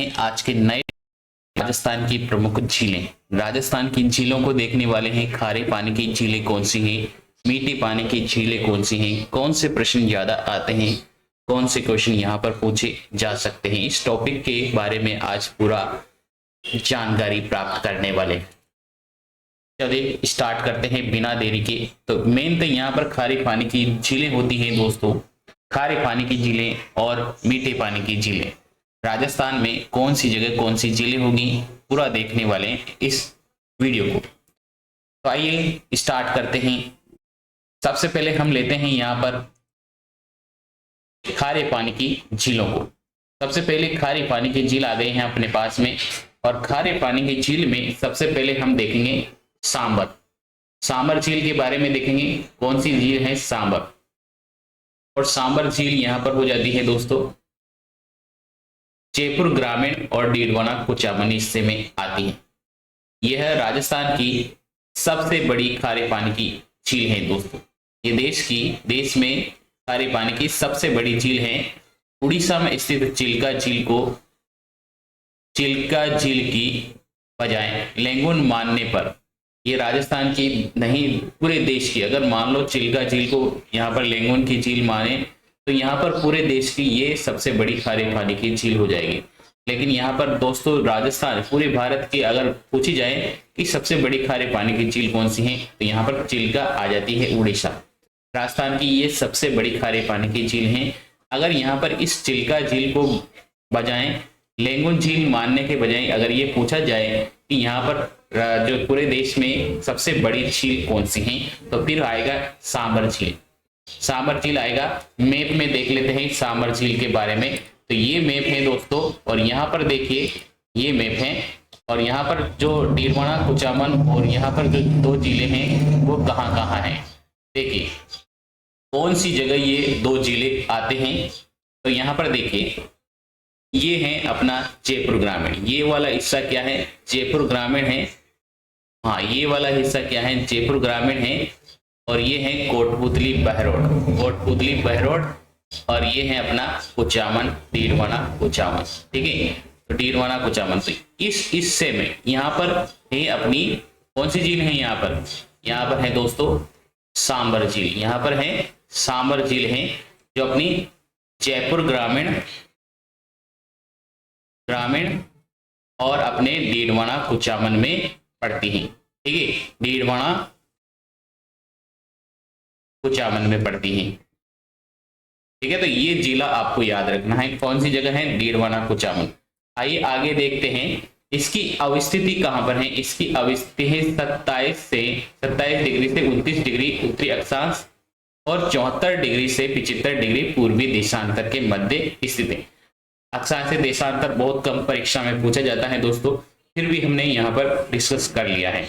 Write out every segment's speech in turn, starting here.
हैं आज के नए राजस्थान की प्रमुख झीलें। राजस्थान की झीलों को देखने वाले हैं। खारे पानी की झीलें कौन सी हैं, मीठे पानी की झीलें कौन सी हैं, कौन से प्रश्न ज्यादा आते हैं, कौन से क्वेश्चन यहाँ पर पूछे जा सकते हैं, इस टॉपिक के बारे में आज पूरा जानकारी प्राप्त करने वाले। चलिए स्टार्ट करते हैं बिना देरी के। तो मेन तो यहाँ पर खारे पानी की झीलें होती हैं दोस्तों। खारे पानी की झीलें और मीठे पानी की झीलें, राजस्थान में कौन सी जगह कौन सी झीलें होगी, पूरा देखने वाले हैं इस वीडियो को। तो आइए स्टार्ट करते हैं। सबसे पहले हम लेते हैं यहाँ पर खारे पानी की झीलों को। सबसे पहले खारे पानी की झील आ गई है अपने पास में, और खारे पानी की झील में सबसे पहले हम देखेंगे सांबर। सांबर झील के बारे में देखेंगे। कौन सी झील है? सांबर। और सांबर झील यहां पर हो जाती है दोस्तों जयपुर ग्रामीण और डीडवाना कुचामन हिस्से में आती है। यह राजस्थान की सबसे बड़ी खारे पानी की झील है दोस्तों। ये देश में खारे पानी की सबसे बड़ी झील है। उड़ीसा में स्थित चिल्का झील की बजाय लेंगुन मानने पर, ये राजस्थान की नहीं पूरे देश की, अगर मान लो चिल्का झील को यहाँ पर लेंगुन की झील माने तो यहाँ पर पूरे देश की ये सबसे बड़ी खारे पानी की झील हो जाएगी। लेकिन यहाँ पर दोस्तों राजस्थान पूरे भारत की अगर पूछी जाए कि सबसे बड़ी खारे पानी की झील कौन सी है, तो यहाँ पर चिल्का आ जाती है। उड़ीसा राजस्थान की ये सबसे बड़ी खारे पानी की झील है। अगर यहाँ पर इस चिल्का झील को बजाय लेंगुन झील मानने के बजाय अगर ये पूछा जाए कि यहाँ पर जो पूरे देश में सबसे बड़ी झील कौन सी है, तो फिर आएगा सांबर झील। सांबर झील आएगा। मैप में देख लेते हैं सांबर झील के बारे में। तो ये मैप है दोस्तों, और यहाँ पर देखिए ये मैप है, और यहाँ पर जो डीडवाना कुचामन और यहाँ पर जो दो झीलें हैं वो कहाँ कहाँ हैं, देखिए कौन सी जगह ये दो झीलें आते हैं। तो यहाँ पर देखिए ये है अपना जयपुर ग्रामीण। ये वाला हिस्सा क्या है? जयपुर ग्रामीण है। हाँ, ये वाला हिस्सा क्या है? जयपुर ग्रामीण है। और ये है कोटपुतली बहरोड, और ये है अपना कुचामन, डीडवाना कुचामन। ठीक है, तो डीडवाना कुचामन। तो इस हिस्से में यहाँ पर है अपनी कौन सी झील है? यहाँ पर है दोस्तों सांबर झील। यहाँ पर है सांबर झील है, जो अपनी जयपुर ग्रामीण और अपने डीडवाना कुचामन में पड़ती हैं। ठीक है, डीडवाना कुचामन में पड़ती हैं। ठीक है, तो ये जिला आपको याद रखना है। कौन सी जगह है? डीडवाना कुचामन। आइए आगे देखते हैं इसकी अवस्थिति कहां पर है। इसकी अवस्थिति है 27 डिग्री से 29 डिग्री उत्तरी अक्षांश और 74 डिग्री से 75 डिग्री पूर्वी देशांतर के मध्य स्थित है। अक्षांश से देशांतर बहुत कम परीक्षा में पूछा जाता है दोस्तों, फिर भी हमने यहाँ पर डिस्कस कर लिया है।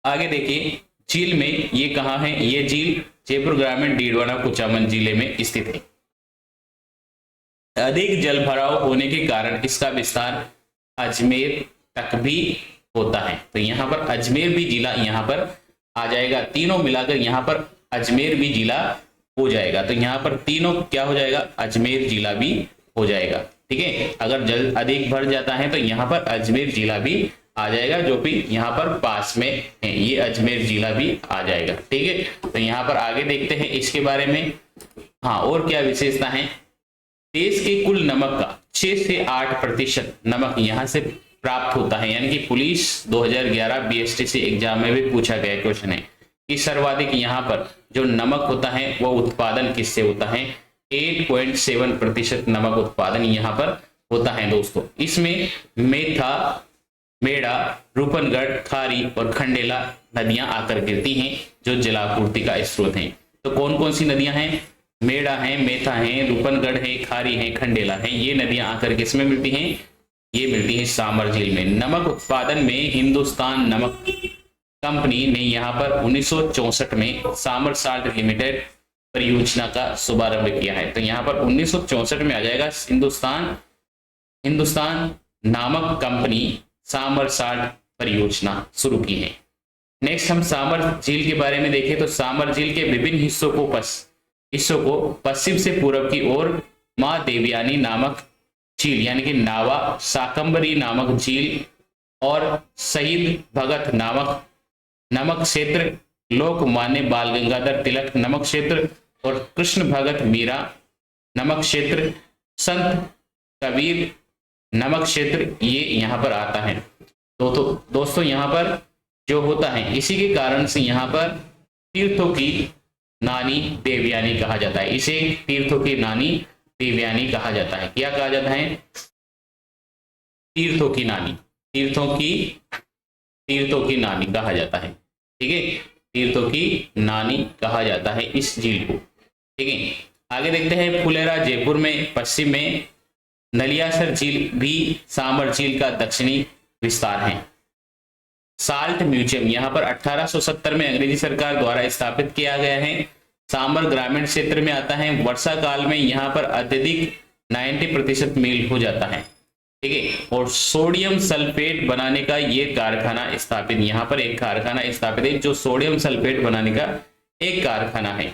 आगे देखिए झील में ये कहाँ है? ये झील जयपुर ग्रामीण डीडवाना कुचामन जिले में स्थित है। अधिक जल भराव होने के कारण इसका विस्तार अजमेर तक भी होता है। तो यहाँ पर अजमेर भी जिला यहाँ पर आ जाएगा। तीनों मिलाकर यहाँ पर अजमेर भी जिला हो जाएगा। तो यहाँ पर तीनों क्या हो जाएगा? अजमेर जिला भी हो जाएगा। ठीक है, अगर जल अधिक भर जाता है तो यहाँ पर अजमेर जिला भी आ जाएगा, जो भी यहाँ पर पास में है। ये अजमेर जिला भी आ जाएगा। ठीक है, तो यहाँ पर आगे देखते हैं इसके बारे में। हाँ, और क्या विशेषता है? देश के कुल नमक का 6 से 8% नमक यहाँ से प्राप्त होता है। यानी कि पुलिस 2011 BSTC एग्जाम में भी पूछा गया क्वेश्चन है कि सर्वाधिक यहाँ पर जो नमक होता है वो उत्पादन किससे होता है? 8.7% नमक उत्पादन यहाँ पर होता है दोस्तों। इसमें मेड़ा, रूपनगढ़, खारी और खंडेला नदियां आकर गिरती हैं, जो जलापूर्ति का स्रोत हैं। तो कौन कौन सी नदियां हैं? मेड़ा है, मेथा है, रूपनगढ़ है, खारी है, खंडेला है। ये नदियां आकर किसमें मिलती हैं? ये मिलती है सांबर झील में। नमक उत्पादन में हिंदुस्तान नमक कंपनी ने यहाँ पर 1964 में सांबर साल्ट लिमिटेड परियोजना का शुभारंभ किया है। तो यहाँ पर 1964 में आ जाएगा हिंदुस्तान नामक कंपनी सांबर साल्ट परियोजना शुरू की है। नेक्स्ट हम सांबर झील के बारे में देखें तो सांबर झील के विभिन्न हिस्सों को पश्चिम से पूर्व की ओर मां देवयानी नामक झील यानी कि नावा शाकंभरी नामक झील और शहीद भगत नामक नमक क्षेत्र, लोकमान्य बाल गंगाधर तिलक नमक क्षेत्र और कृष्ण भगत मीरा नमक क्षेत्र, संत कबीर नमक क्षेत्र, ये यहाँ पर आता है। तो दोस्तों यहाँ पर जो होता है, इसी के कारण से यहाँ पर तीर्थों की नानी देवयानी कहा जाता है। इसे तीर्थों की नानी देवयानी कहा जाता है। क्या कहा जाता है? तीर्थों की नानी, तीर्थों की नानी कहा जाता है। ठीक है, तीर्थों की नानी कहा जाता है इस झील को। ठीक है, आगे देखते हैं फुलेरा जयपुर में पश्चिम में नलियासर झील भी सांबर झील का दक्षिणी विस्तार है। साल्ट म्यूजियम यहाँ पर 1870 में अंग्रेजी सरकार द्वारा स्थापित किया गया है। सांबर ग्रामीण क्षेत्र में आता है। वर्षा काल में यहाँ पर अत्यधिक 90% मील हो जाता है। ठीक है, और सोडियम सल्फेट बनाने का ये कारखाना स्थापित, यहाँ पर एक कारखाना स्थापित है जो सोडियम सल्फेट बनाने का एक कारखाना है।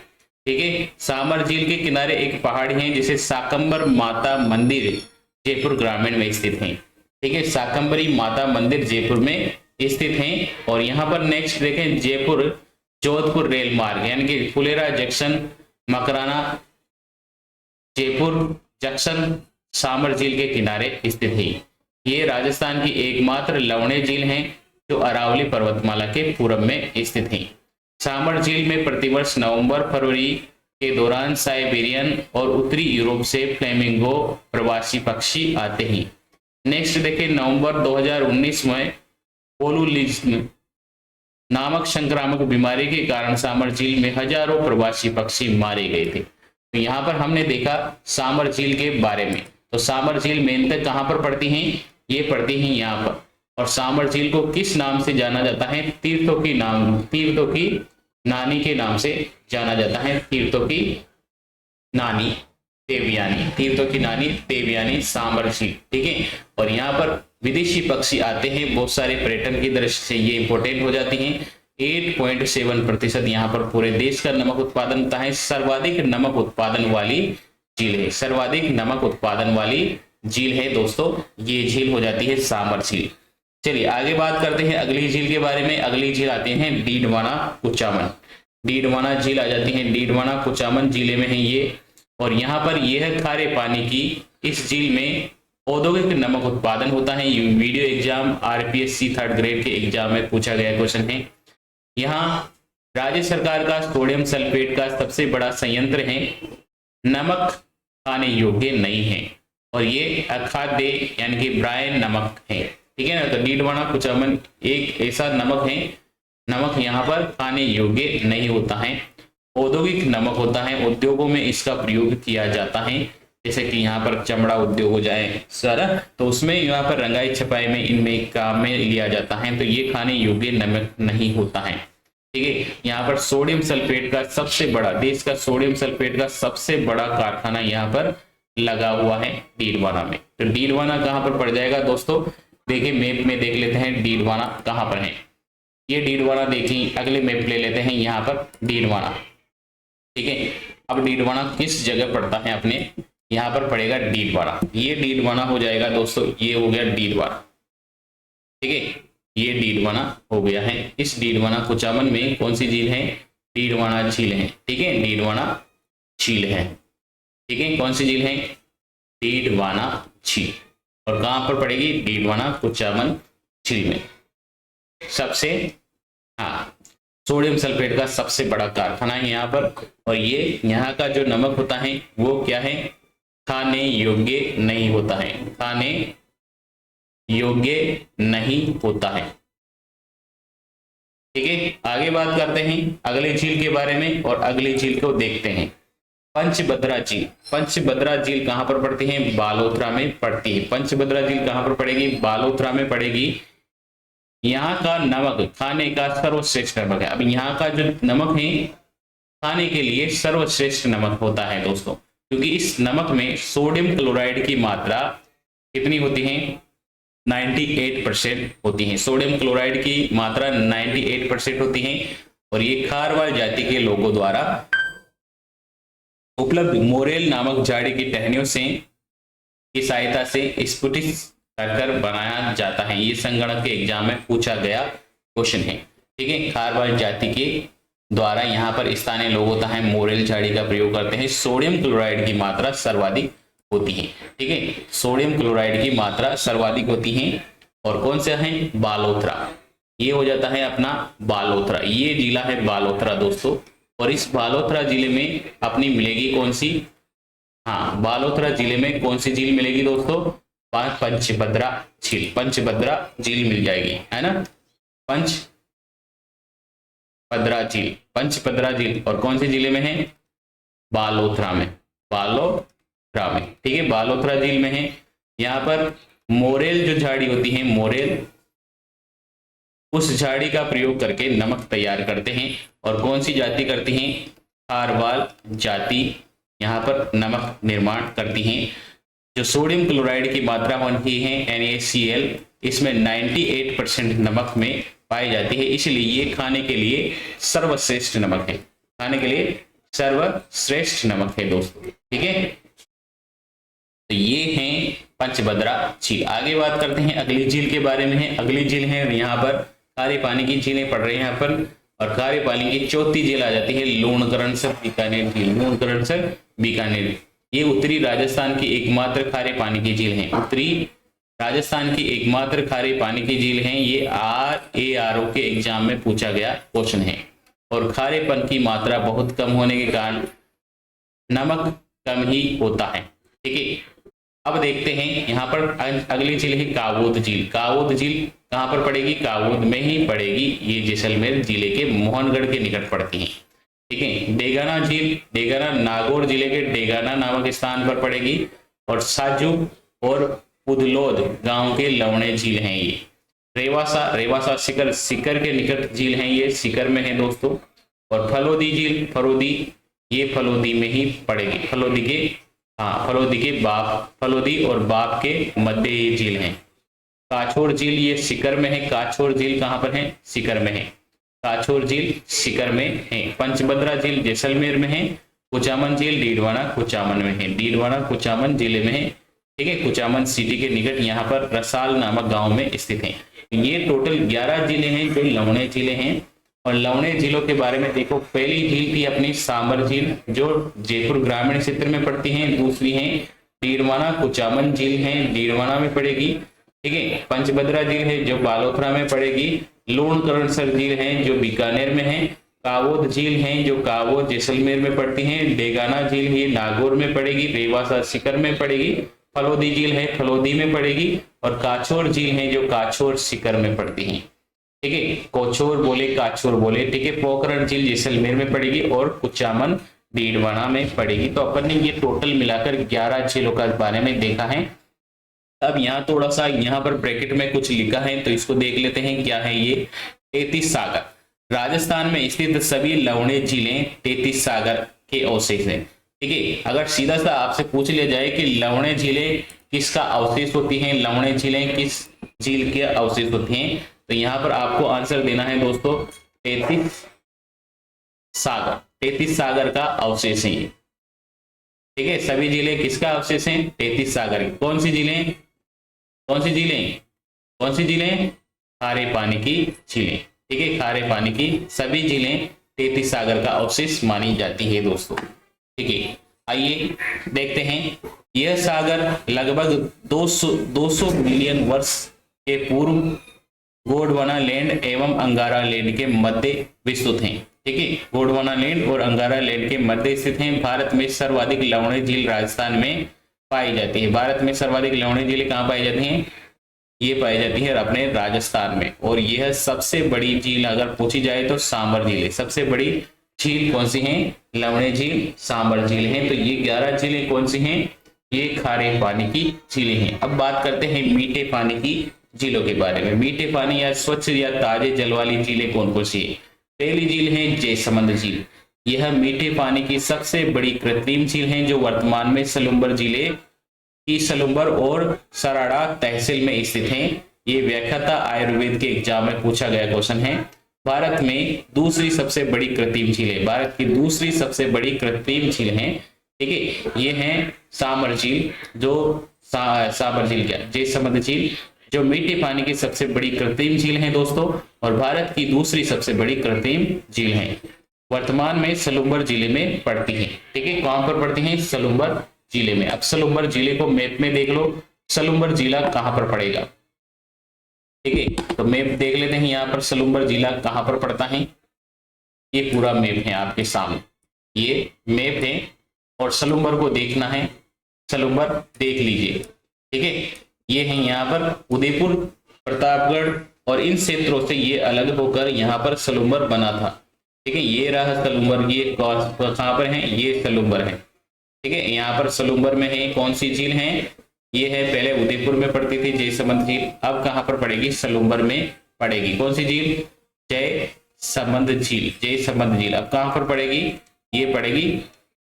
ठीक है, सांबर झील के किनारे एक पहाड़ी है जिसे शाकंबर माता मंदिर जयपुर ग्रामीण में स्थित है। ठीक है, शाकंबरी माता मंदिर जयपुर में स्थित है। और यहाँ पर नेक्स्ट देखें जयपुर जोधपुर रेल मार्ग यानी कि फुलेरा जंक्शन मकराना जयपुर जंक्शन सांबर झील के किनारे स्थित है। ये राजस्थान की एकमात्र लवणे झील है जो अरावली पर्वतमाला के पूर्व में स्थित है। सांबर झील में प्रतिवर्ष नवंबर फरवरी के दौरान साइबेरियन और उत्तरी यूरोप से फ्लेमिंगो प्रवासी पक्षी आते हैं। नेक्स्ट देखें नवंबर 2019 में बोलुलिज्म नामक संक्रामक बीमारी के कारण सांबर झील में हजारों प्रवासी पक्षी मारे गए थे। तो यहाँ पर हमने देखा सांबर झील के बारे में। तो सांबर झील मेनतक कहाँ पर पड़ती हैं? ये पड़ती हैं यहाँ पर। और सांबर झील को किस नाम से जाना जाता है? तीर्थों की नानी के नाम से जाना जाता है। तीर्थों की नानी देवयानी, तीर्थों की नानी देवयानी सांबर झील। ठीक है, और यहाँ पर विदेशी पक्षी आते हैं। बहुत सारे पर्यटन की दृष्टि से ये इंपोर्टेंट हो जाती हैं। 8.7% यहाँ पर पूरे देश का नमक उत्पादन होता है। सर्वाधिक नमक उत्पादन वाली झील है, सर्वाधिक नमक उत्पादन वाली झील है दोस्तों, ये झील हो जाती है सांबर झील। चलिए आगे बात करते हैं अगली झील के बारे में। अगली झील आती है डीडवाना कुचामन। डीडवाना झील आ जाती है, डीडवाना कुचामन जिले में है ये। और यहाँ पर यह है खारे पानी की इस झील में औद्योगिक नमक उत्पादन होता है। ये video exam RPSC 3rd grade के एग्जाम में पूछा गया क्वेश्चन है। यहाँ राज्य सरकार का सोडियम सल्फेट का सबसे बड़ा संयंत्र है। नमक खाने योग्य नहीं है और ये अखाद्य यानी कि ब्रायन नमक है। ठीक है ना, तो डीडवाना कुचामन एक ऐसा नमक है, नमक यहाँ पर खाने योग्य नहीं होता है, औद्योगिक नमक होता है। उद्योगों में इसका प्रयोग किया जाता है, जैसे कि यहाँ पर चमड़ा उद्योग हो जाए सर, तो उसमें यहाँ पर रंगाई छपाई में इनमें काम में लिया जाता है। तो ये खाने योग्य नमक नहीं होता है। ठीक है, यहाँ पर सोडियम सल्फेट का सबसे बड़ा, देश का सोडियम सल्फेट का सबसे बड़ा कारखाना यहाँ पर लगा हुआ है डीडवाना में। तो डीडवाना कहाँ पर पड़ जाएगा दोस्तों? देखिए मैप में देख लेते हैं डीडवाना कहाँ पर है। ये डीडवाना देखिए, अगले मैप ले लेते हैं यहाँ पर डीडवाना। ठीक है, अब डीडवाना किस जगह पड़ता है अपने? यहाँ पर पड़ेगा डीडवाना। ये डीडवाना हो जाएगा दोस्तों, ये हो गया डीडवाना। ठीक है, ये डीडवाना हो गया है। इस डीडवाना कुचामन में कौन सी झील है? डीडवाना झील है। ठीक है, डीडवाना झील है। ठीक है, कौन सी झील है? डीडवाना झील। और कहां पर पड़ेगी? डीडवाना कुचामन झील में। सबसे सोडियम सल्फेट का सबसे बड़ा कारखाना है यहाँ पर। और ये यहाँ का जो नमक होता है वो क्या है? खाने योग्य नहीं होता है, खाने योग्य नहीं होता है। ठीक है, आगे बात करते हैं अगली झील के बारे में और अगली झील को देखते हैं पंचभद्रा झील। पंचभद्रा झील कहां पर पड़ती है? बालोतरा में पड़ती है। पंचभद्रा झील कहां पर पड़ेगी? बालोतरा में पड़ेगी। यहाँ का नमक खाने का सर्वश्रेष्ठ नमक है। अब यहाँ का जो नमक है खाने के लिए सर्वश्रेष्ठ नमक होता है दोस्तों, क्योंकि इस नमक में सोडियम क्लोराइड की मात्रा कितनी होती है? 98% होती है। सोडियम क्लोराइड की मात्रा 98% होती है। और ये खारवाल जाति के लोगों द्वारा उपलब्ध मोरेल नामक झाड़ी की टहनियों से की सहायता से स्फुटित कर बनाया जाता है। ये संगणक के एग्जाम में पूछा गया क्वेश्चन है। ठीक है, खारवाल जाति के द्वारा यहाँ पर स्थानीय लोग होता है मोरेल झाड़ी का प्रयोग करते हैं। सोडियम क्लोराइड की मात्रा सर्वाधिक होती है। ठीक है, सोडियम क्लोराइड की मात्रा सर्वाधिक होती है। और कौन सा है? बालोतरा। ये हो जाता है अपना बालोतरा, ये जिला है बालोतरा दोस्तों। और इस बालोतरा जिले में अपनी मिलेगी कौन सी? हाँ, बालोतरा जिले में कौन सी झील मिलेगी दोस्तों? पंचभद्रा झील, पंचभद्रा झील मिल जाएगी, है ना, पंचभद्रा झील, पंचभद्रा झील। और कौन से जिले में है? बालोतरा में, बालोतरा में। ठीक है, बालोतरा झील में है। यहाँ पर मोरेल जो झाड़ी होती है, मोरेल, उस झाड़ी का प्रयोग करके नमक तैयार करते हैं। और कौन सी जाति करती हैं? खारवाल जाति यहाँ पर नमक निर्माण करती हैं। जो सोडियम क्लोराइड की मात्रा होती है NaCl, इसमें 98% नमक में पाई जाती है, इसलिए ये खाने के लिए सर्वश्रेष्ठ नमक है, खाने के लिए सर्वश्रेष्ठ नमक है दोस्तों। ठीक है, तो ये है पंचभद्रा झील। आगे बात करते हैं अगली झील के बारे में। है अगली झील है यहाँ पर खारे पानी की झीलें पड़ रही है यहाँ पर। और खारे पानी की चौथी झील आ जाती है लूणकरणसर बीकानेर झील, लूणकरणसर बीकानेर। ये उत्तरी राजस्थान की एकमात्र खारे पानी की झील है, उत्तरी राजस्थान की एकमात्र खारे पानी की झील है। ये RARO के एग्जाम में पूछा गया क्वेश्चन है। और खारेपन की मात्रा बहुत कम होने के कारण नमक कम ही होता है। ठीक है, अब देखते हैं यहाँ पर अगली झील है कावोद झील। कावोद झील कहाँ पर पड़ेगी? कावोद में ही पड़ेगी। ये जैसलमेर जिले के मोहनगढ़ के निकट पड़ती है। ठीक है, डेगाना झील, डेगाना नागौर जिले के डेगाना नामक स्थान पर पड़ेगी। और साजू और पुदलोद गांव के लवणे झील हैं ये। रेवासा, रेवासा सिकर, सिकर के निकट झील है ये, सिकर में है दोस्तों। और फलोदी झील, फलोदी, ये फलोदी में ही पड़ेगी, फलोदी के, हाँ, फलोदी के बाप, फलोदी और बाप के मध्य ये झील है। काछोर झील ये सिकर में है। काछोर झील कहाँ पर है? सिकर में है। काछोर झील सिकर में है। पंचभद्रा झील जैसलमेर में है। कुचामन झील डीडवाना कुचामन में है, डीडवाना कुचामन जिले में है। ठीक है, कुचामन सिटी के निकट यहाँ पर रसाल नामक गांव में स्थित है। ये टोटल 11 जिले हैं जो लवणे जिले हैं। और लवणे झीलों के बारे में देखो, पहली झील थी अपनी सांबर झील जो जयपुर ग्रामीण क्षेत्र में पड़ती है। दूसरी है डीडवाना कुचामन झील है, डीडवाना में पड़ेगी। ठीक है, पंचभद्रा झील है जो बालोतरा में पड़ेगी। लूणकरणसर झील है जो बीकानेर में है। कावोद झील है जो कावोद जैसलमेर में पड़ती है। डेगाना झील है नागौर में पड़ेगी। रेवासा सिकर में पड़ेगी। फलोदी झील है फलोदी में पड़ेगी। और काछोर झील है जो काछोर सिकर में पड़ती है। ठीक है, कोछोर बोले काछोर बोले। ठीक है, पोखरण झील जैसलमेर में पड़ेगी और कुचामन डीडवाना में पड़ेगी। तो अपन ने ये टोटल मिलाकर 11 झीलों का बारे में देखा है। अब यहाँ थोड़ा सा यहाँ पर ब्रैकेट में कुछ लिखा है तो इसको देख लेते हैं क्या है ये। 33 सागर, राजस्थान में स्थित सभी लवणे झीलें 33 सागर के अवशेष हैं। ठीक है, अगर सीधा सा आपसे पूछ लिया जाए कि लवणे झीलें किसका अवशेष होती हैं, लवणे झीलें किस झील के अवशेष होते हैं, तो यहाँ पर आपको आंसर देना है दोस्तों 33 सागर, 33 सागर का अवशेष है। ठीक है, सभी जिले किसका अवशेष है? 33 सागर की। कौन सी जिलें? कौन सी जिलें? कौन सी जिलें? खारे पानी की झीलें। ठीक है, खारे पानी की सभी जिलें 33 सागर का अवशेष मानी जाती है दोस्तों। ठीक है, आइए देखते हैं। यह सागर लगभग 200 मिलियन वर्ष के पूर्व गोंडवाना लैंड एवं अंगारा लैंड के मध्य विस्तृत हैं। ठीक है, गोंडवाना लैंड और अंगारा लैंड के मध्य स्थित हैं। भारत में सर्वाधिक लवणे झील राजस्थान में पाई जाती है। भारत में सर्वाधिक लवणे झीलें कहाँ पाई जाती हैं? ये पाई जाती है अपने राजस्थान में। और यह सबसे बड़ी झील अगर पूछी जाए तो सांबर झील है। सबसे बड़ी झील कौन सी है? लवणे झील, सांबर झील है। तो ये 11 झीलें कौन सी हैं? ये खारे पानी की झीलें हैं। अब बात करते हैं मीठे पानी की झीलों के बारे में। मीठे पानी या स्वच्छ या ताजे जल वाली झीलें कौन कौन सी है? पहली झील है जयसमंद झील। यह मीठे पानी की सबसे बड़ी कृत्रिम झील है जो वर्तमान में सलुम्बर जिले की सलुम्बर और सराड़ा तहसील में स्थित है। ये व्याख्याता आयुर्वेद के एग्जाम में पूछा गया क्वेश्चन है। भारत में दूसरी सबसे बड़ी कृत्रिम झील है। भारत की दूसरी सबसे बड़ी कृत्रिम झील है। ठीक है, ये है सांबर झील जो साबर झील क्या, जयसमंद झील जो मीठे पानी की सबसे बड़ी कृत्रिम झील है दोस्तों, और भारत की दूसरी सबसे बड़ी कृत्रिम झील है। वर्तमान में सलुम्बर जिले में पड़ती है। ठीक है, कहां पर पड़ती है, सलुम्बर जिले में। अब सलुम्बर जिले को मैप में देख लो, सलुम्बर जिला कहां पर पड़ेगा। ठीक है, तो मैप देख लेते हैं यहाँ पर सलुम्बर जिला कहां पर पड़ता है। ये पूरा मैप है आपके सामने, ये मैप है और सलुम्बर को देखना है, सलुम्बर देख लीजिए। ठीक है, ये है यहाँ पर उदयपुर, प्रतापगढ़ और इन क्षेत्रों से ये अलग होकर यहाँ पर सलुम्बर बना था। ठीक है, ये रहा सलुम्बर, ये कहाँ पर है, ये सलुम्बर है। ठीक है, यहाँ पर सलुम्बर में है कौन सी झील है, ये है, पहले उदयपुर में पड़ती थी जयसमंद झील, अब कहाँ पर पड़ेगी, सलुम्बर में पड़ेगी। कौन सी झील, जयसमंद झील, जयसमंद झील अब कहाँ पर पड़ेगी, ये पड़ेगी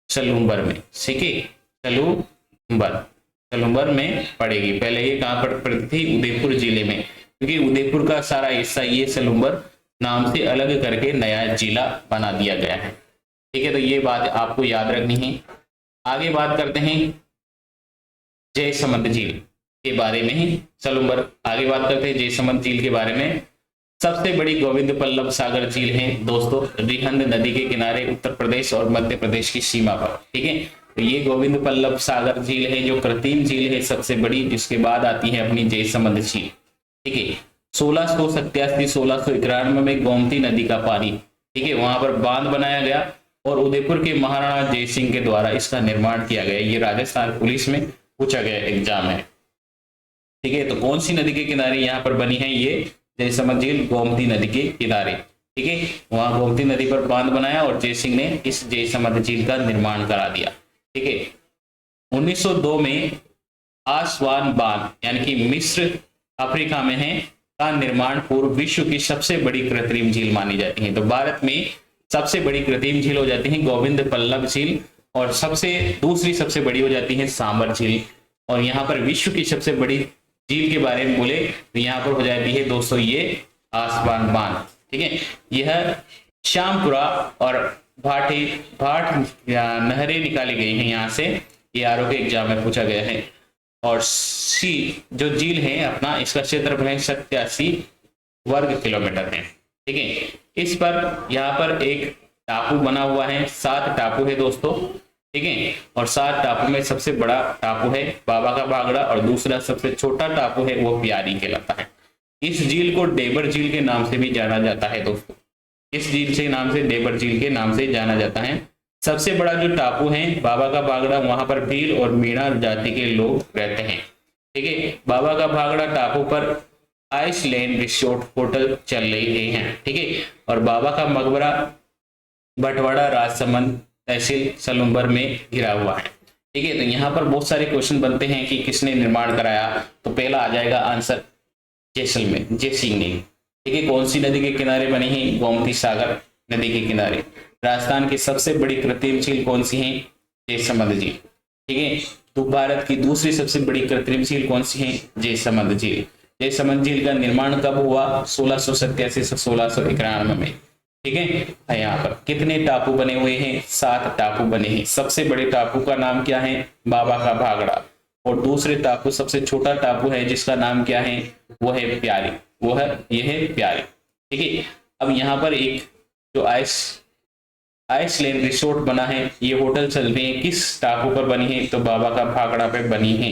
सलुम्बर में। ठीक है, सलुम्बर, सलुम्बर में पड़ेगी। पहले ये कहाँ पर पड़ती थी, उदयपुर जिले में, क्योंकि उदयपुर का सारा हिस्सा ये सलुम्बर नाम से अलग करके नया जिला बना दिया गया है। ठीक है, तो ये बात आपको याद रखनी है। आगे बात करते हैं जयसमंद झील के बारे में ही, सलुम्बर आगे बात करते हैं जयसमंद झील के बारे में। सबसे बड़ी गोविंद बल्लभ सागर झील है दोस्तों, रिहंद नदी के किनारे उत्तर प्रदेश और मध्य प्रदेश की सीमा पर। ठीक है, तो ये गोविंद बल्लभ सागर झील है जो कृत्रिम झील है सबसे बड़ी, जिसके बाद आती है अपनी जयसमंद झील। ठीक है, 1687-1691 में गोमती नदी का पानी, ठीक है, वहां पर बांध बनाया गया और उदयपुर के महाराणा जयसिंह के द्वारा इसका निर्माण किया गया। ये राजस्थान पुलिस में पूछा गया एग्जाम है। ठीक है, तो कौन सी नदी के किनारे यहाँ पर बनी है, ये जयसमंद झील गोमती नदी के किनारे। ठीक है, वहां गोमती नदी पर बांध बनाया और जयसिंह ने इस जयसमंद झील का निर्माण करा दिया। ठीक है, 1902 में आसवान बांध यानी कि मिस्र अफ्रीका में है का निर्माण पूर्व विश्व की सबसे बड़ी कृत्रिम झील मानी जाती है। तो भारत में सबसे बड़ी कृत्रिम झील हो जाती है गोविंद बल्लभ झील, और दूसरी सबसे बड़ी हो जाती है सांबर झील। और यहाँ पर विश्व की सबसे बड़ी झील के बारे में बोले तो यहाँ पर हो जाती है दोस्तों ये आसवान बांध। ठीक है, यह श्यामपुरा और भाट नहरें निकाली गई हैं यहाँ से, ये आरओ के एग्जाम में पूछा गया है। और सी जो झील है अपना, इसका क्षेत्रफल है 87 वर्ग किलोमीटर है। ठीक है, इस पर यहाँ पर एक टापू बना हुआ है, 7 टापू है दोस्तों। ठीक है, और 7 टापू में सबसे बड़ा टापू है बाबा का भागड़ा और दूसरा सबसे छोटा टापू है वो प्यारी कहलाता है। इस झील को डेबर झील के नाम से भी जाना जाता है दोस्तों, इस झील से नाम से डेबर झील के नाम से जाना जाता है। सबसे बड़ा जो टापू है बाबा का भागड़ा, वहां पर भील और मीणा जाति के लोग रहते हैं। ठीक है, बाबा का भागड़ा टापू पर आइसलैंड रिसोर्ट होटल चल रही है। ठीक है, और बाबा का मकबरा बटवाड़ा राजसमंद तहसील सलुम्बर में घिरा हुआ है। ठीक है, तो यहाँ पर बहुत सारे क्वेश्चन बनते हैं कि किसने निर्माण कराया, तो पहला आ जाएगा आंसर जैसलमेर, जयसिंह ने। ठीक है, कौन सी नदी के किनारे बनी है, गोमती सागर नदी के किनारे। राजस्थान की सबसे बड़ी कृत्रिम झील कौन सी है, जयसमंद झील। ठीक है, तो भारत की दूसरी सबसे बड़ी कृत्रिम झील कौन सी है, जयसमंद झील। जयसमंद झील का निर्माण कब हुआ, 1687 से 1691 में। ठीक है, यहाँ पर कितने टापू बने हुए हैं, 7 टापू बने हैं। सबसे बड़े टापू का नाम क्या है, बाबा का भागड़ा, और दूसरे टापू सबसे छोटा टापू है जिसका नाम क्या है, वो है प्यारी, वो है ये है प्यारी। ठीक है, अब यहाँ पर एक जो आइसलैंड रिसोर्ट बना है, ये होटल चल रही है, किस टापू पर बनी है, तो बाबा का भागड़ा पे बनी है।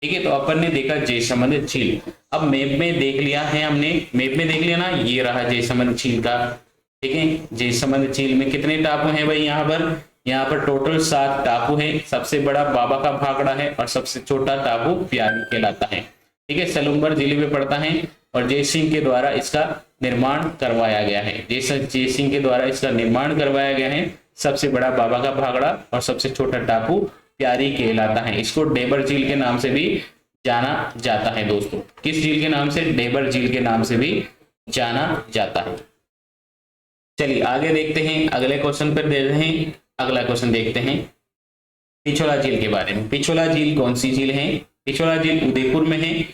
ठीक है, तो अपन ने देखा जयसमंद झील। अब मैप में देख लिया है हमने, मैप में देख लिया ना, ये रहा जयसमंद झील का। ठीक है, जयसमंद झील में कितने टापू हैं भाई, यहाँ पर टोटल 7 टापू हैं। सबसे बड़ा बाबा का भागड़ा है और सबसे छोटा टापू प्यारी कहलाता है। ठीक है, सलुम्बर जिले में पड़ता है और जयसिंह के द्वारा इसका निर्माण करवाया गया है। जयसिंह के द्वारा इसका निर्माण करवाया गया है। सबसे बड़ा बाबा का भागड़ा और सबसे छोटा टापू प्यारी कहलाता है। इसको डेबर झील के नाम से भी जाना जाता है दोस्तों। किस झील के नाम से, डेबर झील के नाम से भी जाना जाता है। चलिए आगे देखते हैं, अगले क्वेश्चन पर देते हैं। अगला क्वेश्चन देखते हैं पिछोला झील के बारे में। पिछोला झील कौन सी झील है, पिछोला झील उदयपुर में है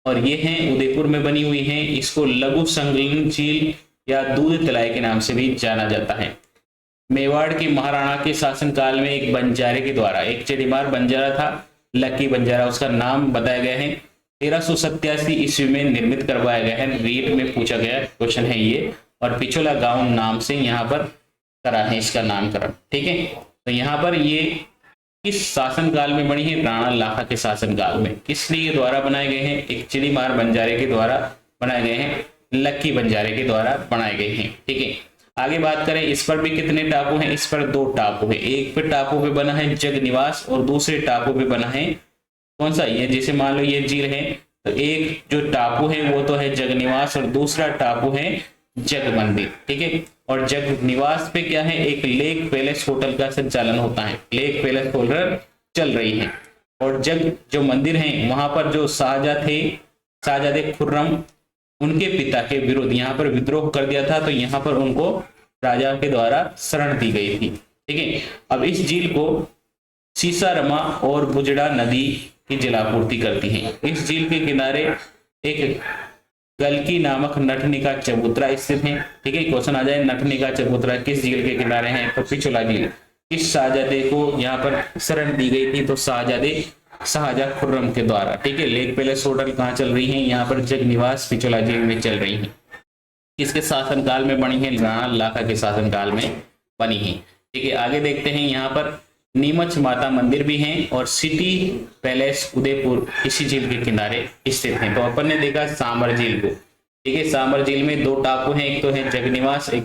और ये है उदयपुर में बनी हुई है। इसको लघु संलग्न झील या दूध तलाई के नाम से भी जाना जाता है। मेवाड़ के महाराणा के शासनकाल में एक बंजारे के द्वारा, एक चड़ीमार बंजारा था लकी बंजारा, उसका नाम बताया गया है। 1387 ईस्वी में निर्मित करवाया गया है। रीट में पूछा गया क्वेश्चन है ये। और पिछोला गांव नाम से यहाँ पर करा है इसका नामकरण। ठीक है, तो यहाँ पर ये किस शासन काल में बनी है? राणा लाखा के शासन काल में। किसके द्वारा बनाए गए हैं? एक चिड़ीमार बंजारे के द्वारा बनाए गए हैं, लक्की बंजारे के द्वारा बनाए गए हैं। ठीक है, आगे बात करें, इस पर भी कितने टापू हैं? इस पर 2 टापू है। एक पे टापू पे बना है जग निवास और दूसरे टापू पे बना है कौन सा? ये जैसे मान लो ये झील है, तो एक जो टापू है वो तो है जग निवास और दूसरा टापू है जग मंदिर। ठीक है, और जग निवास पे क्या है? एक लेक पैलेस होटल का संचालन होता है, लेक पैलेस होटल चल रही है। और जग जो मंदिर है वहां पर जो शाहजादे खुर्रम, उनके पिता के विरुद्ध यहाँ पर विद्रोह कर दिया था, तो यहाँ पर उनको राजा के द्वारा शरण दी गई थी। ठीक है, अब इस झील को सीसारमा और बुजड़ा नदी की जलापूर्ति करती है। इस झील के किनारे एक गलकी नामक नटनिका चबूतरा स्थित है। ठीक है, क्वेश्चन आ जाए नटनिका चबूतरा किस झील के किनारे है? तो पिछोला झील। किस शाहजादे को यहाँ पर शरण दी गई थी? तो शाहजहां खुर्रम के द्वारा। ठीक है, लेक पैलेस होटल कहाँ चल रही है? यहाँ पर जग निवास पिछोला झील में चल रही है। किसके शासनकाल में बनी है? राणा लाखा के शासनकाल में बनी है। ठीक है, आगे देखते हैं, यहाँ पर नीमच माता मंदिर भी हैं और सिटी पैलेस उदयपुर इसी झील के किनारे स्थित हैं। तो अपन ने देखा सांबर झील को। ठीक है, सांबर झील में 2 टापू हैं, एक तो है जगनिवास, एक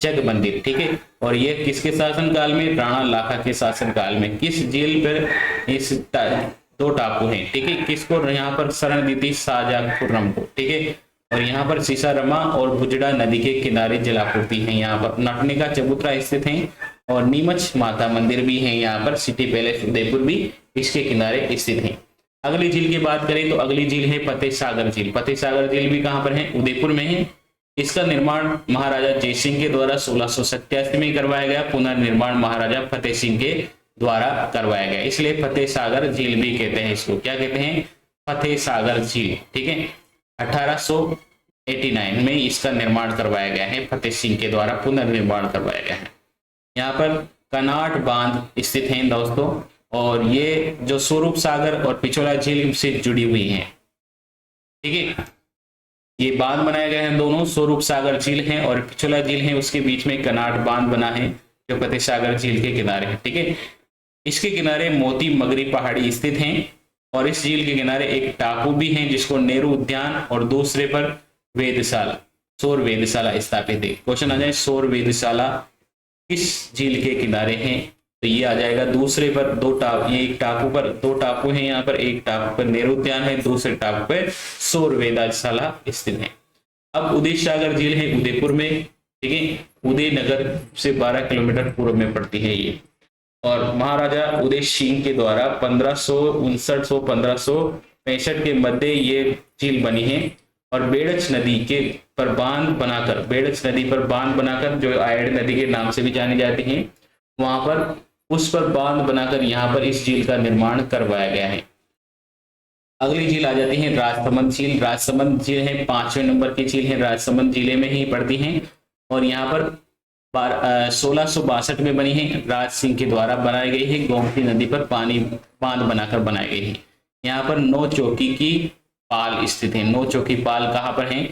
जग मंदिर। ठीक है, और ये किसके शासनकाल में? राणा लाखा के शासनकाल में। किस झील पर इस 2 टापू हैं? ठीक है, किसको यहाँ पर शरण दी थी? शाहजहां खुर्रम को। ठीक है, और यहाँ पर सीसारमा और बुजड़ा नदी के किनारे जलापूर्ति है। यहाँ पर नटनिका चबूतरा स्थित है और नीमच माता मंदिर भी है। यहाँ पर सिटी पैलेस उदयपुर भी इसके किनारे स्थित है। अगली झील की बात करें तो अगली झील है फतेह सागर झील। फतेह सागर झील भी कहाँ पर है? उदयपुर में है। इसका निर्माण महाराजा जयसिंह के द्वारा 1687 में करवाया गया। पुनर्निर्माण महाराजा फतेह सिंह के द्वारा करवाया गया, इसलिए फतेह सागर झील भी कहते हैं इसको। क्या कहते हैं? फतेह सागर झील। ठीक है, 1889 में इसका निर्माण करवाया गया है, फतेह सिंह के द्वारा पुनर्निर्माण करवाया गया है। यहाँ पर कनाट बांध स्थित हैं दोस्तों, और ये जो स्वरूप सागर और पिछोला झील से जुड़ी हुई हैं। ठीक है, ये बांध बनाए गए हैं दोनों, स्वरूप सागर झील है और पिछोला झील है, उसके बीच में कनाट बांध बना है जो फतेह सागर झील के किनारे है। ठीक है, इसके किनारे मोती मगरी पहाड़ी स्थित हैं और इस झील के किनारे एक टापू भी है जिसको नेहरू उद्यान और दूसरे पर वेधशाला, सौर वेधशाला स्थापित है। क्वेश्चन आ जाए सौर वेधशाला किस झील के किनारे हैं? तो ये आ जाएगा दूसरे पर 2 टापू, ये एक टापू पर 2 टापू हैं यहाँ पर, एक टापू पर नेहरू उद्यान है, दूसरे टापू पर सौर वेधशाला स्थित है। अब उदय सागर झील है उदयपुर में। ठीक है, उदयनगर से 12 किलोमीटर पूर्व में पड़ती है ये, और महाराजा उदय सिंह के द्वारा 1565 के मध्य ये झील बनी है। और बेड़च नदी के पर बांध बनाकर, बेड़च नदी पर बांध बनाकर जो आयड़ नदी के नाम से भी जानी जाती है, वहां पर उस पर बांध बनाकर यहाँ पर इस झील का निर्माण करवाया गया है। अगली झील आ जाती है राजसमंद झील। राजसमंद झील है 5वें नंबर की झील है, राजसमंद जिले में ही पड़ती है और यहाँ पर 1662 में बनी है। राज सिंह के द्वारा बनाई गई है, गोमती नदी पर पानी बांध बनाकर बनाई गई है। यहाँ पर 9 चौकी की पाल स्थित है। 9 चौकी पाल कहाँ पर है?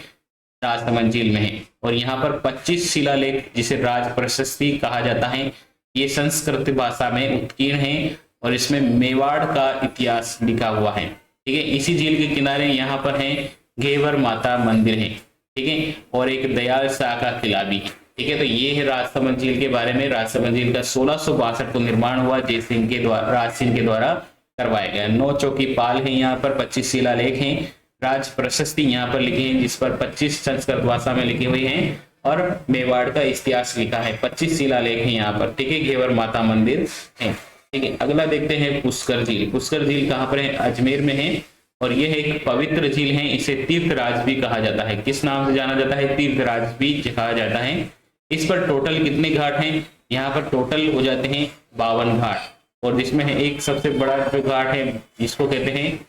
राजसमंद झील में है। और यहाँ पर 25 शिलालेख जिसे राज प्रशस्ति कहा जाता है, ये संस्कृत भाषा में उत्कीर्ण है और इसमें मेवाड़ का इतिहास लिखा हुआ है। ठीक है, इसी झील के किनारे यहाँ पर है घेवर माता मंदिर है। ठीक है, और एक दयाल शाह का किला भी है। ठीक है, तो ये है राजसमंद झील के बारे में। राजसमंद झील का 1662 को निर्माण हुआ, जय सिंह के द्वारा, राज सिंह के द्वारा करवाया गया। 9 चौकी पाल है यहाँ पर, 25 शिलालेख हैं, राज प्रशस्ति यहाँ पर लिखी है जिस पर 25 संस्कृत भाषा में लिखी हुई है और मेवाड़ का इतिहास लिखा है। 25 शिलालेख है यहाँ पर। ठीक है, घेवर माता मंदिर है। ठीक है, अगला देखते हैं पुष्कर झील। पुष्कर झील कहाँ पर है? अजमेर में है और यह एक पवित्र झील है। इसे तीर्थराज भी कहा जाता है। किस नाम से जाना जाता है? तीर्थराज भी कहा जाता है। इस पर टोटल कितने घाट हैं? यहाँ पर टोटल हो जाते हैं 52 घाट, और जिसमें है एक सबसे बड़ा जो घाट है जिसको कहते हैं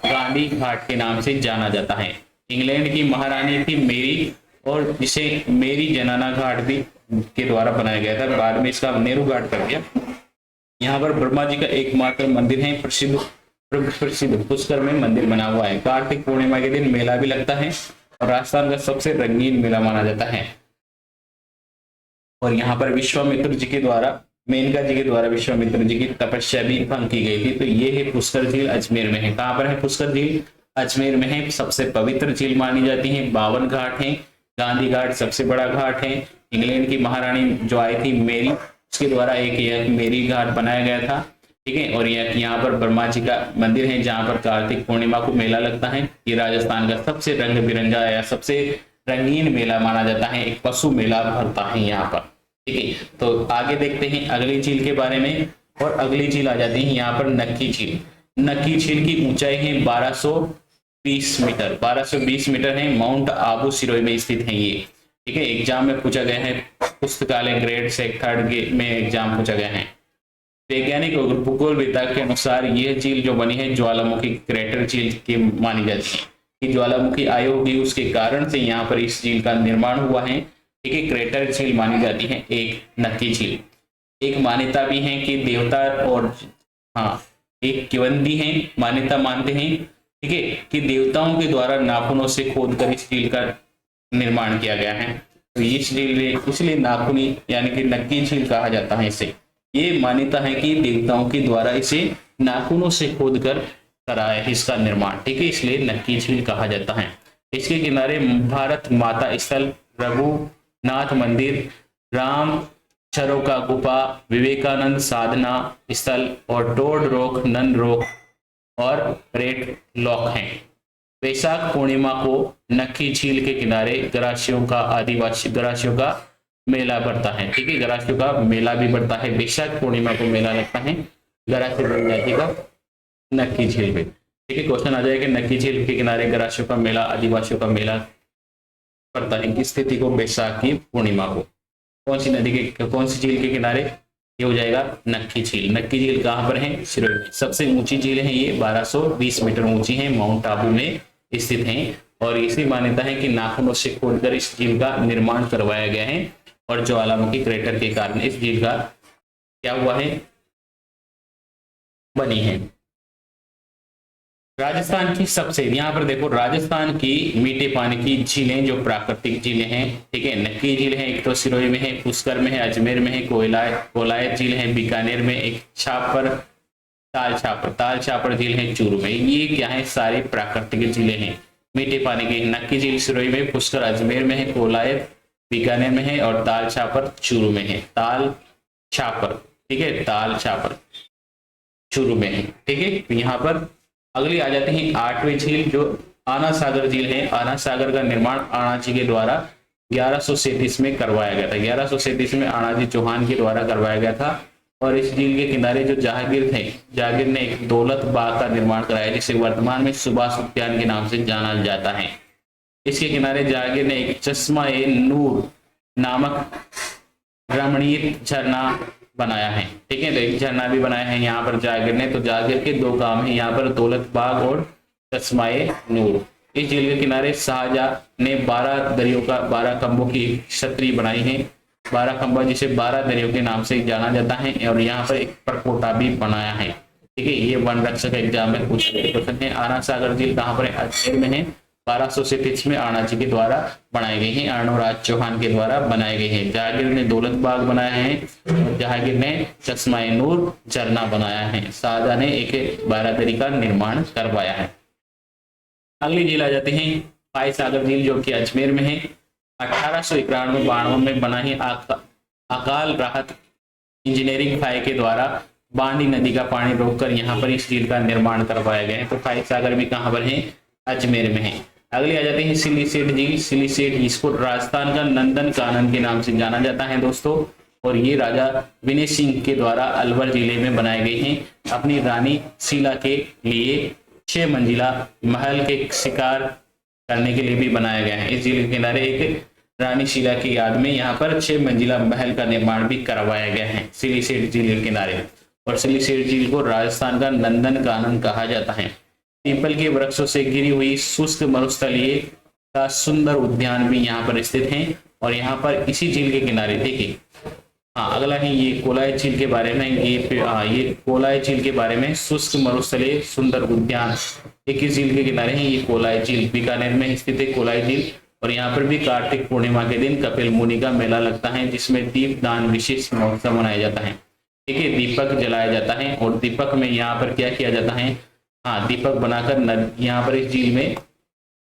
गांधी घाट के नाम से जाना जाता है। इंग्लैंड की महारानी थी मेरी, और जिसे मेरी जनाना घाट भी के द्वारा बनाया गया था, बाद में इसका नेहरू घाट कर दिया। यहाँ पर ब्रह्मा जी का एकमात्र मंदिर है, प्रसिद्ध पुष्कर में मंदिर बना हुआ है। कार्तिक पूर्णिमा के दिन मेला भी लगता है और राजस्थान का सबसे रंगीन मेला माना जाता है। और यहाँ पर विश्वामित्र जी के द्वारा, मेनका जी के द्वारा विश्वामित्र जी की तपस्या भी भंग की गई थी। तो ये है पुष्कर झील, अजमेर में है। कहाँ पर है पुष्कर झील? अजमेर में है। सबसे पवित्र झील मानी जाती है। 52 घाट है। गांधी घाट सबसे बड़ा घाट है। इंग्लैंड की महारानी जो आई थी मेरी, उसके द्वारा एक यह मेरी घाट बनाया गया था, ठीक है। और यहाँ पर ब्रह्मा जी का मंदिर है जहाँ पर कार्तिक पूर्णिमा को मेला लगता है। ये राजस्थान का सबसे रंग बिरंगा या सबसे रंगीन मेला माना जाता है। एक पशु मेला भरता है यहाँ पर, ठीक है। तो आगे देखते हैं अगली झील के बारे में। और अगली झील आ जाती है यहाँ पर नक्की झील। नक्की झील की ऊंचाई है 1220 मीटर, 1220 मीटर है। माउंट आबू सिरोही में स्थित है ये, ठीक है। एग्जाम में पूछा गया है, पुस्तकालय ग्रेड से 3rd में एग्जाम पूछा गया है। वैज्ञानिक और भूगोलविदा के अनुसार यह झील जो बनी है ज्वालामुखी क्रेटर झील की मानी जाती है कि ज्वालामुखी आई होगी, उसके कारण से यहाँ पर इस झील का निर्माण हुआ है, ठीक है। क्रेटर झील मानी जाती है एक नक्की झील। एक मान्यता भी है कि देवता और एक किवंदी है, मान्यता मानते हैं, ठीक है, कि देवताओं के द्वारा नाखूनों से खोदकर इस झील का निर्माण किया गया है। तो इस झील इसलिए नाखूनी यानी कि नक्की झील कहा जाता है इसे। ये मान्यता है कि देवताओं के द्वारा इसे नाखूनों से खोदकर कराया है इसका निर्माण, ठीक है, इसलिए नक्की झील कहा जाता है। इसके किनारे भारत माता स्थल, रघुनाथ मंदिर, राम छरोका गुफा, विवेकानंद साधना स्थल और टोड रोक, नन रोक और रेड लॉक हैं। वैशाख पूर्णिमा को नक्की झील के किनारे गरासियों का मेला बढ़ता है, ठीक है। गरासियों का मेला भी बढ़ता है। वैशाख पूर्णिमा को मेला लगता है गरासियों जनजाति का नक्की झील में, ठीक है। क्वेश्चन आ जाएगा नक्की झील के किनारे गरासियों का मेला, आदिवासियों का मेला पड़ता है किस तिथि को? वैशाख की पूर्णिमा को। कौन सी नदी के, कौन सी झील के किनारे? ये हो जाएगा नक्की झील। नक्की झील कहाँ पर है? सिरोही में। सबसे ऊंची झील है ये, 1220 मीटर ऊंची है, माउंट आबू में स्थित है। और इसी मान्यता है कि नाखूनों से खोदकर इस झील का निर्माण करवाया गया है और ज्वालामुखी क्रेटर के कारण इस झील का क्या हुआ है? बनी है। राजस्थान की सबसे, यहाँ पर देखो राजस्थान की मीठे पानी की झीलें जो प्राकृतिक झीलें हैं, ठीक है। नक्की झील है एक तो सिरोही में है, पुष्कर में है, अजमेर में है, कोलायत झील है बीकानेर में, एक ताल छापर झील है चूरू में। ये क्या है? सारी प्राकृतिक झीलें हैं मीठे पानी की। नक्की झील सिरोही में, पुष्कर अजमेर में है, कोलायत बीकानेर में है और ताल छापर चूरू में है। ताल छापर, ठीक है, ताल छापर चूरू में है, ठीक है। यहाँ पर अगली आ जाती है 8वीं झील जो आना सागर झील है। आना सागर का निर्माण आणा जी के द्वारा 1137 में करवाया गया था। 1137 में आणा जी चौहान के द्वारा करवाया गया था। और इस झील के किनारे जो जहांगीर थे, जहांगीर ने एक दौलत बाग का निर्माण कराया जिसे वर्तमान में सुभाष उद्यान के नाम से जाना जाता है। इसके किनारे जहांगीर ने एक चश्मा ए नूर नामक रमणीय झरना बनाया है, ठीक है। तो एक झरना भी बनाया है यहाँ पर जहांगीर ने। तो जहांगीर के 2 काम है यहाँ पर, दौलत बाग और चश्माए नूर। इस झील के किनारे शाहजहां ने 12 खंभों की छतरी बनाई है। 12 खंभा जिसे 12 दरियों के नाम से जाना जाता है। और यहाँ पर एक परकोटा भी बनाया है, ठीक है। ये वन रक्षक एग्जाम में पूछे हैं। आना सागर झील कहाँ पर है? अजमेर में है। 1237 में आणा जी के द्वारा बनाए गए हैं, अर्णोराज चौहान के द्वारा बनाए गए हैं। जहांगीर ने दौलत बाग बनाया है, जहांगीर ने चश्मा नूर झरना बनाया है, शाहजहां ने एक 12 दरी का निर्माण करवाया है। अगली झील आ जाती है फाई सागर झील जो कि अजमेर में है। 1891-92 में बना है। अकाल राहत इंजीनियरिंग फाई के द्वारा बांडी नदी का पानी रोककर यहाँ पर इस झील का निर्माण करवाया गया है। तो फाई सागर भी कहाँ पर है? अजमेर में है। अगली आ जाती है सिलीसेट झील। सिलीसेट इसको राजस्थान का नंदन कानन के नाम से जाना जाता है दोस्तों। और ये राजा विनय सिंह के द्वारा अलवर जिले में बनाए गए हैं। अपनी रानी शीला के लिए 6 मंजिला महल के शिकार करने के लिए भी बनाया गया है। इस झील के किनारे एक रानी शीला की याद में यहाँ पर 6 मंजिला महल का निर्माण भी करवाया गया है सिलीसेट झील के किनारे। और सिलीसेट झील को राजस्थान का नंदन कानन कहा जाता है। पीपल के वृक्षों से घिरी हुई शुष्क मरुस्थलीय का सुंदर उद्यान भी यहाँ पर स्थित है। और यहाँ पर इसी झील के किनारे देखिए हाँ, अगला है ये कोलाय झील के बारे में। ये कोलाय झील के बारे में, शुष्क मरुस्थलीय सुंदर उद्यान, एक ही झील के किनारे है ये कोलाय झील, बीकानेर में स्थित है कोलाय झील। और यहाँ पर भी कार्तिक पूर्णिमा के दिन कपिल मुनि का मेला लगता है, जिसमें दीपदान विशेष महोत्सव मनाया जाता है। ठीक है, दीपक जलाया जाता है और दीपक में यहाँ पर क्या किया जाता है, हाँ, दीपक बनाकर यहाँ पर इस झील में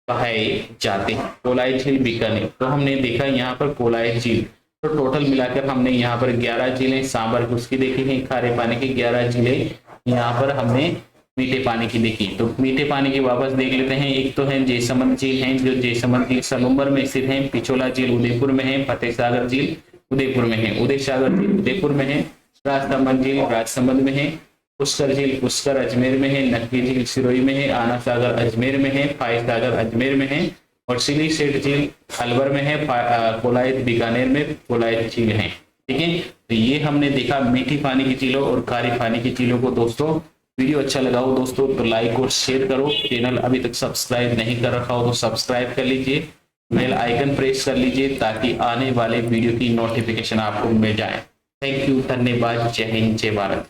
बहाए जाते हैं। कोलाय झील बीकानेर, तो हमने देखा यहाँ पर कोलाय झील, तो टोटल मिलाकर हमने यहाँ पर 11 झीलें सांबर उसकी देखी है, खारे पानी की 11 झीलें यहाँ पर हमने मीठे पानी की देखी। तो मीठे पानी की वापस देख लेते हैं। एक तो है जयसमंद झील है, जो जयसमंद झील सलूम्बर में स्थित है। पिछोला झील उदयपुर में है। फतेह सागर झील उदयपुर में है। उदय सागर झील उदयपुर में है। राजसमंद झील राजसमंद में है। पुष्कर झील पुष्कर अजमेर में है। नक्की झील सिरोही में है। आना सागर अजमेर में है। फाय सागर अजमेर में है। और सिली सेठ झील अलवर में है। कोलायत बीकानेर में कोलायत झील है। ठीक है, तो ये हमने देखा मीठी पानी की झीलों और खारी पानी की झीलों को। दोस्तों, वीडियो अच्छा लगा हो दोस्तों तो लाइक और शेयर करो। चैनल अभी तक सब्सक्राइब नहीं कर रखा हो तो सब्सक्राइब कर लीजिए, बेल आइकन प्रेस कर लीजिए ताकि आने वाले वीडियो की नोटिफिकेशन आपको मिल जाए। थैंक यू, धन्यवाद, जय हिंद, जय भारत।